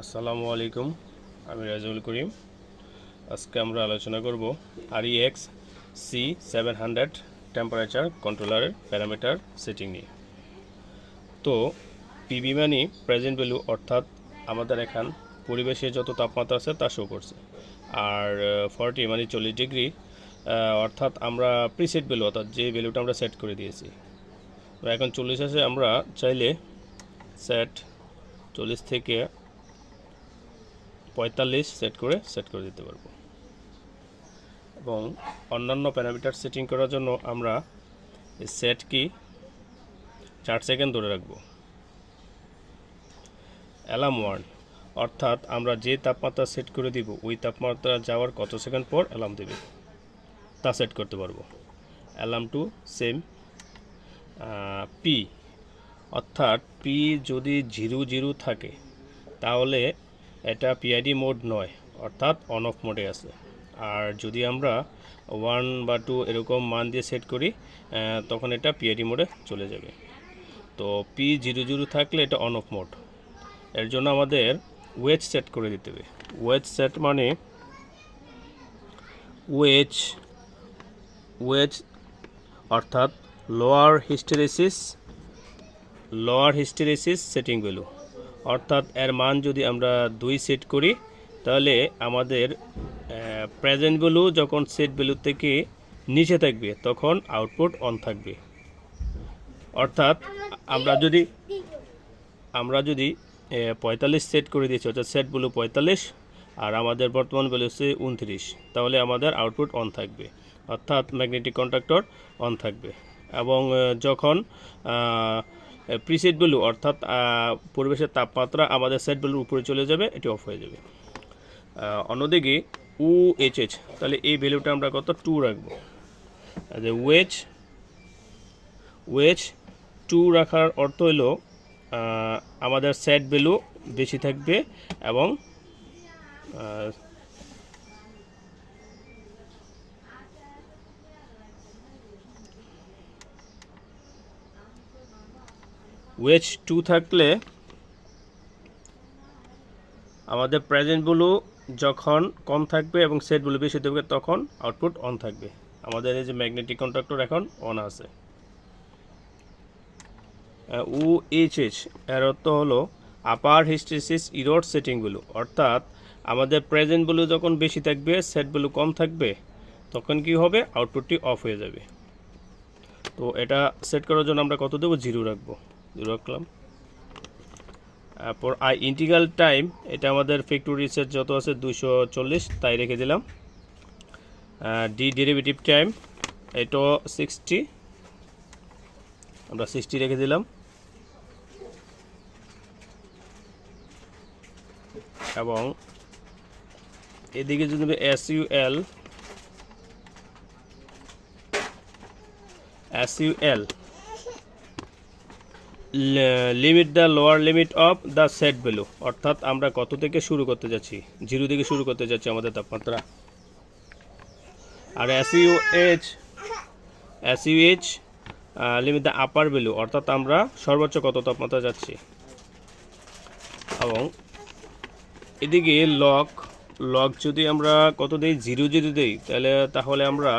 আসসালামু আলাইকুম, আমি রাজুল করিম। আজকে আমরা আলোচনা করব REX C700 টেম্পারেচার কন্ট্রোলারের প্যারামিটার সেটিং নিয়ে। তো পিবি মানে প্রেজেন্ট ভ্যালু, অর্থাৎ আমাদের এখান পরিবেশে যত তাপমাত্রা আছে তা শো করছে। আর 40 মানে 40 ডিগ্রি, অর্থাৎ আমরা প্রিসেট ভ্যালু, অর্থাৎ যে ভ্যালুটা আমরা সেট করে দিয়েছি। তো এখন 40 আছে, আমরা চাইলে সেট 40 থেকে 45 সেট করে দিতে পারবো। এবং অন্যান্য প্যারামিটার সেটিং করার জন্য আমরা সেট কি 4 সেকেন্ড ধরে রাখবো। অ্যালার্ম ওয়ার্ন, অর্থাৎ আমরা যে তাপমাত্রা সেট করে দিব ওই তাপমাত্রা যাওয়ার কত সেকেন্ড পর অ্যালার্ম দেবে তা সেট করতে পারবো। Alarm to same. পি, অর্থাৎ পি যদি 0 থাকে তাহলে এটা পিআইডি মোড নয়, অর্থাৎ অন অফ মোডে আছে। আর যদি আমরা 1 বা 2 এরকম মান দিয়ে সেট করি তখন এটা পিআইডি মোডে চলে যাবে। তো P00 থাকলে এটা অন অফ মোড। এর জন্য আমাদের ওয়েজ সেট করে দিতে হবে। ওয়েজ সেট মানে ওয়েজ অর্থাৎ লোয়ার হিস্টেরেসিস সেটিং ভ্যালু, অর্থাৎ এর মান যদি আমরা 2 সেট করি তাহলে আমাদের প্রেজেন্ট ভ্যালু যখন সেট ভ্যালু থেকে নিচে থাকবে তখন আউটপুট অন থাকবে। অর্থাৎ আমরা যদি 45 সেট করে দিয়েছি, অর্থাৎ সেট ভ্যালু 45 আর আমাদের বর্তমান ভ্যালু হচ্ছে 29, তাহলে আমাদের আউটপুট অন থাকবে, অর্থাৎ ম্যাগনেটিক কন্ট্যাক্টর অন থাকবে। এবং যখন প্রিসেট ভ্যালু, অর্থাৎ পরিবেশের তাপমাত্রা আমাদের সেট ভ্যালুর উপরে চলে যাবে, এটি অফ হয়ে যাবে। অন্যদিকে UHH, তাহলে এই ভ্যালুটা আমরা কত 2 রাখবো। যে ওয়েজ 2 রাখার অর্থ হলো আমাদের সেট ভ্যালু বেশি থাকবে এবং ওয়েজ 2 থাকলে আমাদের প্রেজেন্ট ভ্যালু যখন কম থাকবে এবং সেট ভ্যালু বেশি থাকবে তখন আউটপুট অন থাকবে। আমাদের এই যে ম্যাগনেটিক কন্ট্যাক্টর এখন অন আছে। UHH এর অর্থ হলো আপার হিস্টেরিসিস ইরোড সেটিং ভ্যালু, অর্থাৎ আমাদের প্রেজেন্ট ভ্যালু যখন বেশি থাকবে সেট ভ্যালু কম থাকবে তখন কি হবে, আউটপুটটি অফ হয়ে যাবে। তো এটা সেট করার জন্য আমরা কত দেবো, 0 রাখবো। 0 রাখলাম। তারপর ইন্টিগ্রাল টাইম, এটা আমাদের ফ্যাক্টরি সেট যত আছে 240 তাই রেখে দিলাম। ডেরিভেটিভ টাইম এটা 60, আমরা 60 রেখে দিলাম। এবং এদিকে যদি SUL limit the lower limit of the set value, অর্থাৎ আমরা কত থেকে শুরু করতে যাচ্ছি, 0 থেকে শুরু করতে যাচ্ছি আমাদের তাপমাত্রা। আর SUH limit the upper value, অর্থাৎ আমরা সর্বোচ্চ কত তাপমাত্রা যাচ্ছি। এবং এদিকে লক যদি আমরা কত দিই, 0 যদি দিই তাহলে আমরা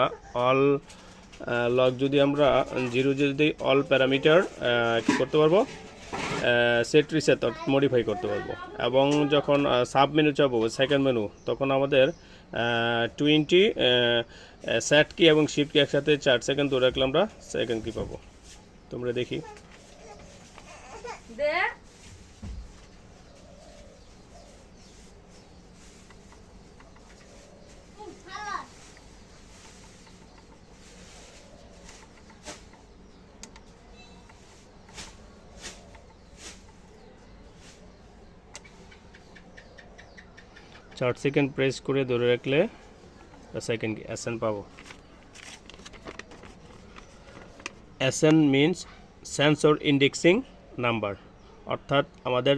লক যদি আমরা 0 যদি দিই অল প্যারামিটার কী করতে পারবো, সেট রিসেট মডিফাই করতে পারবো। এবং যখন সাব মেনু চাবো, সেকেন্ড মেনু, তখন আমাদের 20 সেট কি এবং শিফট কি একসাথে 4 সেকেন্ড ধরে রাখলে আমরা সেকেন্ড কি পাবো, তোমরা দেখি। 4 সেকেন্ড প্রেস করে ধরে রাখলে সেকেন্ড কি SN পাবো। SN means sensor indexing number, অর্থাৎ আমাদের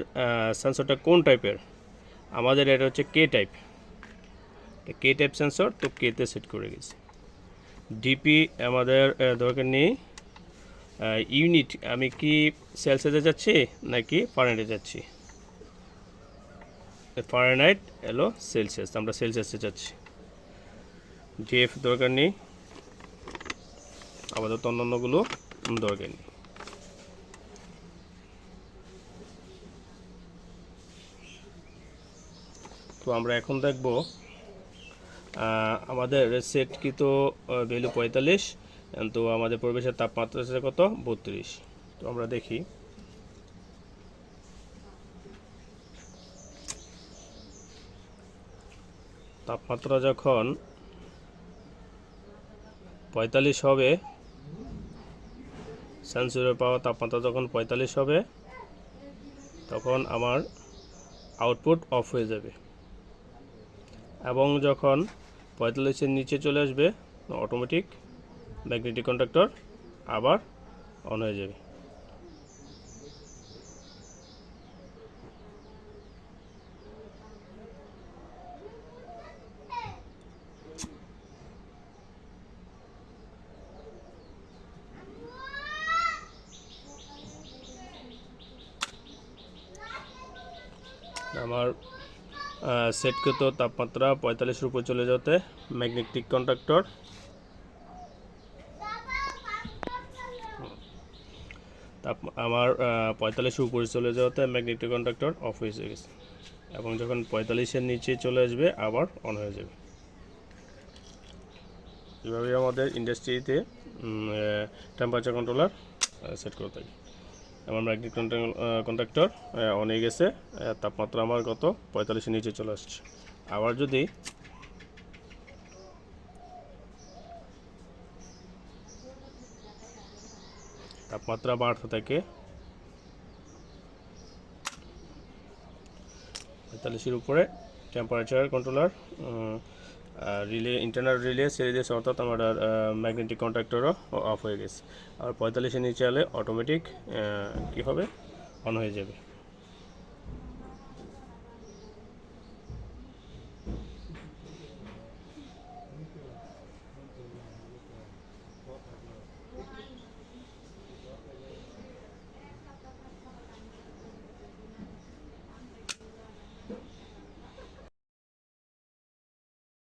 সেন্সরটা কোন টাইপের, আমাদের এটা হচ্ছে কে টাইপ সেন্সর, তো কেতে সেট করে গেছি। ডিপি আমাদের দরকার নেই। ইউনিট, আমি কি সেলসিয়াসে যাচ্ছি নাকি ফারেনহাইটে যাচ্ছি। ফারেনহাইট এলো সেলসিয়াস, আমরা সেলসিয়াসে যাচ্ছি। ডিএফ দরকার নেই, আপাতত অন্যান্যগুলো দরকার নেই। তো আমরা এখন দেখব আমাদের সেটকৃত ভ্যালু 45, তো আমাদের পরিবেশের তাপমাত্রা আছে কত 32। তো আমরা দেখি তাপমাত্রা যখন 45 হবে, সেন্সরে পাওয়া তাপমাত্রা যখন 45 হবে, তখন আমার আউটপুট অফ হয়ে যাবে, এবং যখন 45-এর নিচে চলে আসবে অটোমেটিক ম্যাগনেটিক কন্ডাক্টর আবার অন হয়ে যাবে। আমার সেটকৃত তাপমাত্রা 45-এর উপর চলে যেতে ম্যাগনেটিক কন্ডাক্টর আমার 45-এর উপরে চলে যাওয়াতে ম্যাগনেটিক কন্ডাক্টর অফ হয়ে গেছে, এবং যখন 45-এর নিচে চলে আসবে আবার অন হয়ে যাবে। এভাবে আমাদের ইন্ডাস্ট্রিতে টেম্পারেচার কন্ট্রোলার সেট করে থাকি। আমার ম্যাগনেটিক কন্ডাক্টর অন হয়ে গেছে, তাপমাত্রা আমার কত 45-এর নিচে চলে আসছে। আবার যদি তাপমাত্রা বাড়তে থাকে 45-এর উপরে, temperature controller relay internal relay ছেড়ে দিয়েছে, অর্থাৎ আমার ম্যাগনেটিক কন্ডাক্টরও অফ হয়ে গেছে। আর 45-এর নিচে এলে অটোমেটিক কী হবে, অন হয়ে যাবে।